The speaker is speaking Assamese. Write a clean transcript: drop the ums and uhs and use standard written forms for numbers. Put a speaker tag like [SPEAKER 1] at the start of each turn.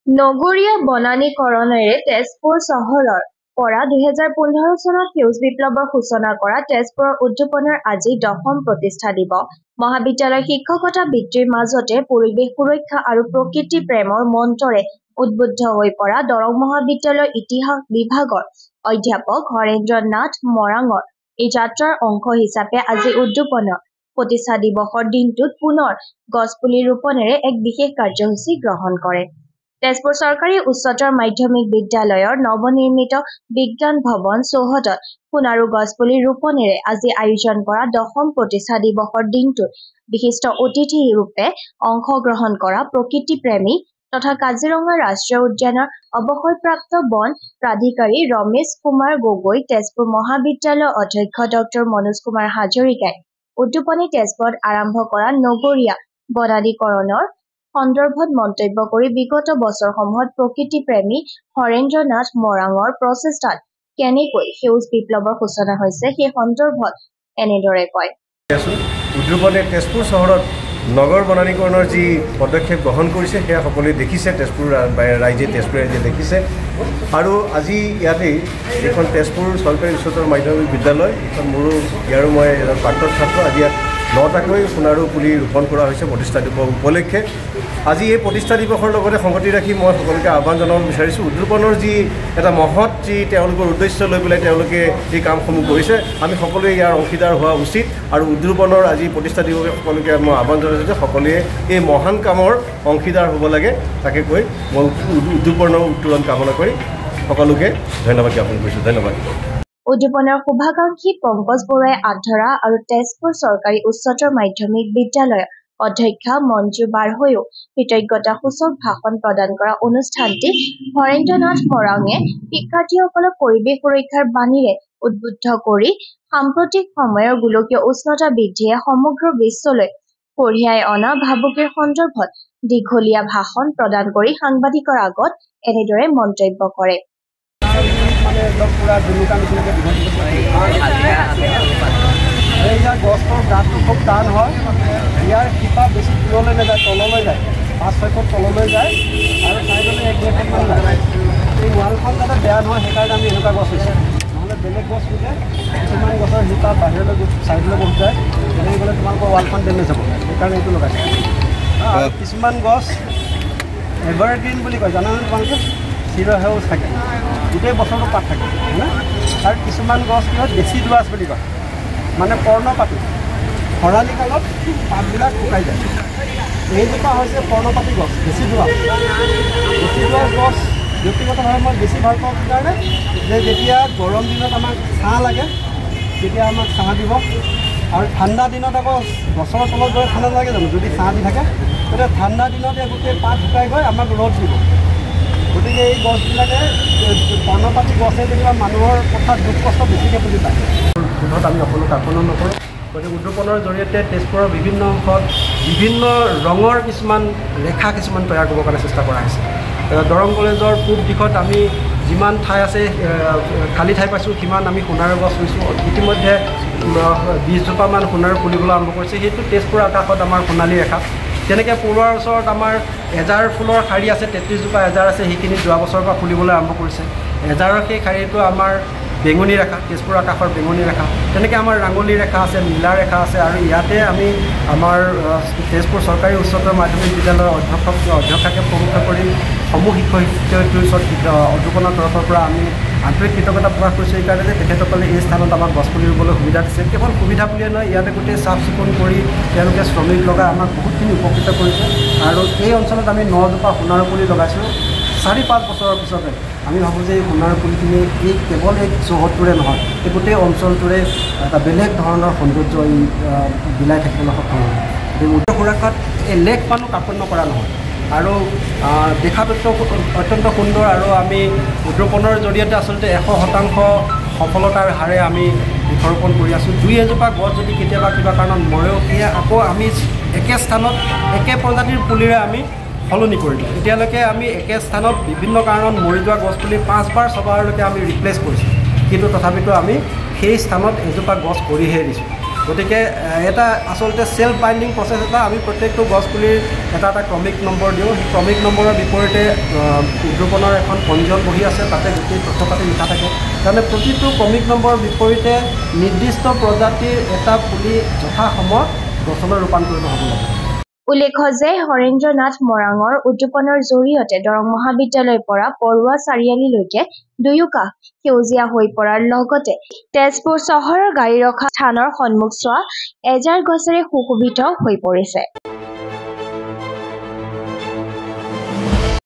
[SPEAKER 1] নগৰীয়া বনানীকৰণেৰে তেজপুৰ চহৰৰ পৰা 2015 চনত সেউজ বিপ্লৱৰ সূচনা কৰা তেজপুৰৰ উদ্যাপনৰ আজি 10ম প্ৰতিষ্ঠা দিৱস। মহাবিদ্যালয়ৰ শিক্ষকতা বৃত্তিৰ মাজতে পৰিৱেশ সুৰক্ষা আৰু প্ৰকৃতি প্ৰেমৰ মন্ত্ৰৰে উদ্বুদ্ধ হৈ পৰা দৰং মহাবিদ্যালয়ৰ ইতিহাস বিভাগৰ অধ্যাপক হৰেন্দ্ৰ নাথ মৰাঙৰ এই যাত্ৰাৰ অংশ হিচাপে আজি উদ্যাপনৰ প্ৰতিষ্ঠা দিৱসৰ দিনটোত পুনৰ গছপুলি ৰোপণেৰে এক বিশেষ কাৰ্যসূচী গ্ৰহণ কৰে। তেজপুৰ চৰকাৰী উচ্চতৰ মাধ্যমিক বিদ্যালয়ৰ নৱনিৰ্মিত বিজ্ঞান ভৱন চৌহদত সোণাৰু গছপুলি ৰোপণেৰে আজি আয়োজন কৰা 10ম প্ৰতিষ্ঠা দিৱসৰ দিনটোত বিশিষ্ট অতিথি ৰূপে অংশগ্ৰহণ কৰা প্ৰকৃতিপ্ৰেমী তথা কাজিৰঙা ৰাষ্ট্ৰীয় উদ্যানৰ অৱসৰপ্ৰাপ্ত বন প্ৰাধিকাৰী ৰমেশ কুমাৰ গগৈ, তেজপুৰ মহাবিদ্যালয়ৰ অধ্যক্ষ ডক্টৰ মনোজ কুমাৰ হাজৰিকাই উদ্যাপনী তেজপুৰত আৰম্ভ কৰা নগৰীয়া বনানীকৰণৰ সন্দৰ্ভত মন্তব্য কৰি বিগত বছৰসমূহত প্ৰকৃতিপ্ৰেমী হৰেন্দ্ৰ নাথ মৰাঙৰ প্ৰচেষ্টাত কেনেকৈ সেউজ বিপ্লৱৰ সূচনা হৈছে সেই সন্দৰ্ভত এনেদৰে কয়।
[SPEAKER 2] উদ্যাপনে তেজপুৰ চহৰত নগৰ বনানীকৰণৰ যি পদক্ষেপ গ্ৰহণ কৰিছে সেয়া সকলোৱে দেখিছে, তেজপুৰ ৰাইজে দেখিছে। আৰু আজি ইয়াতেই এইখন তেজপুৰ চৰকাৰী উচ্চতৰ মাধ্যমিক বিদ্যালয়, এইখন মোৰো ইয়াৰো মই এজন প্ৰাক্তন ছাত্ৰ। আজি ইয়াত 9টাকৈ সোণাৰু পুলি ৰোপণ কৰা হৈছে প্ৰতিষ্ঠা দিৱস উপলক্ষে। আজি এই প্ৰতিষ্ঠা দিৱসৰ লগতে সংগতি ৰাখি মই সকলোকে আহ্বান জনাব বিচাৰিছোঁ, উদ্যাপনৰ যি এটা মহৎ যি তেওঁলোকৰ উদ্দেশ্য লৈ পেলাই তেওঁলোকে এই কামসমূহ কৰিছে, আমি সকলোৱে ইয়াৰ অংশীদাৰ হোৱা উচিত। আৰু উদ্যাপনৰ আজি প্ৰতিষ্ঠা দিৱসে সকলোকে মই আহ্বান জনাইছোঁ যে সকলোৱে এই মহান কামৰ অংশীদাৰ হ'ব লাগে। তাকে কৈ মই উদ্যাপনৰ উত্তৰণ কামনা কৰি সকলোকে ধন্যবাদ জ্ঞাপন কৰিছোঁ। ধন্যবাদ।
[SPEAKER 1] উদ্যাপনৰ শুভাকাংক্ষী পংকজ বৰুৱাই আধৰা আৰু তেজপুৰ চৰকাৰী উচ্চতৰ মাধ্যমিক বিদ্যালয়ৰ অধ্যক্ষা মঞ্জু বাৰহৈও কৃতজ্ঞতা সূচক ভাষণ প্ৰদান কৰা অনুষ্ঠানটিত হৰেন্দ্ৰ নাথ মৰাঙে শিক্ষাৰ্থীসকলক পৰিৱেশ সুৰক্ষাৰ বাণীৰে উদ্বুদ্ধ কৰি সাম্প্ৰতিক সময়ৰ গোলকীয় উষ্ণতা বৃদ্ধিয়ে সমগ্ৰ বিশ্বলৈ কঢ়িয়াই অনা ভাবুকিৰ সন্দৰ্ভত দীঘলীয়া ভাষণ প্ৰদান কৰি সাংবাদিকৰ আগত এনেদৰে মন্তব্য কৰে।
[SPEAKER 3] গছৰ গাঁতটো খুব টান হয়, ইয়াৰ শিপা বেছি দূৰলৈ নাযায়, তললৈ যায়, 5-6 ফুট তললৈ যায় আৰু চাইডলৈ 1-2 ফুটমান যায়। এই ৱালখন যাতে বেয়া নহয় সেইকাৰণে আমি এনেকুৱা গছ লৈছোঁ, নহ'লে বেলেগ গছ ৰুলে কিছুমান গছৰ শিপা বাহিৰলৈ চাইডলৈ বহুত যায়, তেনেকৈ গ'লে তোমালোকৰ ৱালখন ডেমেজ হ'ব, সেইকাৰণে এইটো লগাইছোঁ। আৰু কিছুমান গছ এভাৰগ্ৰীণ বুলি কয়, জানানে তোমালোকে? চিৰসেউজ থাকে, গোটেই বছৰটো পাত থাকে, হয়নে? আৰু কিছুমান গছ কি হয় বেছি ডুৱাছ বুলি কয়, মানে পৰ্ণপাতী, খৰালি কালত পাতবিলাক শুকাই যায়। এইজোপা হৈছে পৰ্ণপাতী গছ, বেছি ডুৱাছ গছ। ব্যক্তিগতভাৱে মই বেছি ভাল পাওঁ কাৰণে যে যেতিয়া গৰম দিনত আমাক ছাঁ লাগে তেতিয়া আমাক ছাঁ দিব, আৰু ঠাণ্ডা দিনত আকৌ গছৰ তলত গৈ ঠাণ্ডা লাগে জানো, যদি ছাঁ দি থাকে তেতিয়া ঠাণ্ডা দিনত গোটেই পাত শুকাই গৈ আমাক ৰ'দ দিব। গতিকে এই গছবিলাকে পৰ্ণপাতী গছে যেনিবা মানুহৰ কথা দুখ কষ্ট বেছিকৈ বুজি পায়। শুদ্ধত আমি সকলো কাৰ্পণ্য নকৰোঁ। গতিকে উদ্যাপনৰ জৰিয়তে তেজপুৰৰ বিভিন্ন অংশত বিভিন্ন ৰঙৰ কিছুমান ৰেখা কিছুমান তৈয়াৰ কৰিবৰ কাৰণে চেষ্টা কৰা হৈছে। দৰং কলেজৰ পূব দিশত আমি যিমান ঠাই আছে খালী ঠাই পাইছোঁ সিমান আমি সোণাৰু গছ ৰুইছোঁ। ইতিমধ্যে 20জোপামান সোণাৰু ফুলিবলৈ আৰম্ভ কৰিছে, সেইটো তেজপুৰ আকাশত আমাৰ সোণালী ৰেখা। তেনেকৈ পৰুৱাৰ ওচৰত আমাৰ এজাৰ ফুলৰ শাৰী আছে, 33জোপা এজাৰ আছে, সেইখিনি যোৱা বছৰৰ পৰা ফুলিবলৈ আৰম্ভ কৰিছে। এজাৰৰ সেই শাৰীটো আমাৰ বেঙুনী ৰেখা, তেজপুৰ আকাশৰ বেঙুনী ৰেখা। তেনেকৈ আমাৰ ৰাঙলী ৰেখা আছে, নীলা ৰেখা আছে। আৰু ইয়াতে আমি আমাৰ তেজপুৰ চৰকাৰী উচ্চতৰ মাধ্যমিক বিদ্যালয়ৰ অধ্যক্ষাকে প্ৰমুখ কৰি সমূহ শিক্ষক শিক্ষয়িত্ৰীৰ ওচৰত উদ্যাপনৰ তৰফৰ পৰা আমি আন্তৰিক কৃতজ্ঞতা প্ৰকাশ কৰিছোঁ এইকাৰণে যে তেখেতসকলে এই স্থানত আমাক গছপুলি ৰুবলৈ সুবিধা দিছে। কেৱল সুবিধা বুলিয়ে নহয়, ইয়াতে গোটেই চাফ চিকুণ কৰি তেওঁলোকে শ্ৰমিক লগাই আমাক বহুতখিনি উপকৃত কৰিছে। আৰু এই অঞ্চলত আমি 9জোপা সোণাৰু পুলি লগাইছোঁ। 4-5 বছৰৰ পিছতে আমি ভাবোঁ যে এই সোণাৰু পুলিখিনি এই কেৱল এই চৌহদটোৰে নহয়, এই গোটেই অঞ্চলটোৰে এটা বেলেগ ধৰণৰ সৌন্দৰ্য ই বিলাই থাকিবলৈ সক্ষম হয়। উদ্যোগ সুৰক্ষাত এই লেখ মানুহ কাৰ্পণ্য কৰা নহয়, আৰু দেখাত অত্যন্ত সুন্দৰ। আৰু আমি উদ্যাপনৰ জৰিয়তে আচলতে 100% সফলতাৰ হাৰে আমি বৃক্ষৰোপণ কৰি আছোঁ। 2-এজোপা গছ যদি কেতিয়াবা কিবা কাৰণত মৰেও, সেয়া আকৌ আমি একে স্থানত একে প্ৰজাতিৰ পুলিৰে আমি সলনি কৰিলোঁ। এতিয়ালৈকে আমি একে স্থানত বিভিন্ন কাৰণত মৰি যোৱা গছপুলি 5-6বাৰলৈকে আমি ৰিপ্লেচ কৰিছোঁ, কিন্তু তথাপিতো আমি সেই স্থানত এজোপা গছ কৰিহে দিছোঁ। গতিকে এটা আচলতে সেলফ বাইণ্ডিং প্ৰচেছ এটা আমি প্ৰত্যেকটো গছপুলিৰ এটা ক্ৰমিক নম্বৰ দিওঁ। সেই ক্ৰমিক নম্বৰৰ বিপৰীতে উদ্ৰোপণৰ এখন পঞ্জীয়ন বহি আছে, তাতে গোটেই তথ্য পাতি লিখা থাকে। তাৰমানে প্ৰতিটো ক্ৰমিক নম্বৰৰ বিপৰীতে নিৰ্দিষ্ট প্ৰজাতিৰ এটা পুলি যথাসময়ত গছলৈ ৰূপান্তৰিত হ'ব লাগে।
[SPEAKER 1] উল্লেখ্য যে হৰেন্দ্ৰ নাথ মৰাঙৰ উদ্যাপনৰ জৰিয়তে দৰং মহাবিদ্যালয়ৰ পৰা পৰুৱা চাৰিআলিলৈকে দুয়োকাষ সেউজীয়া হৈ পৰাৰ লগতে তেজপুৰ চহৰৰ গাড়ী ৰখা স্থানৰ সন্মুখছোৱা এজাৰ গছেৰে সুশোভিত হৈ পৰিছে।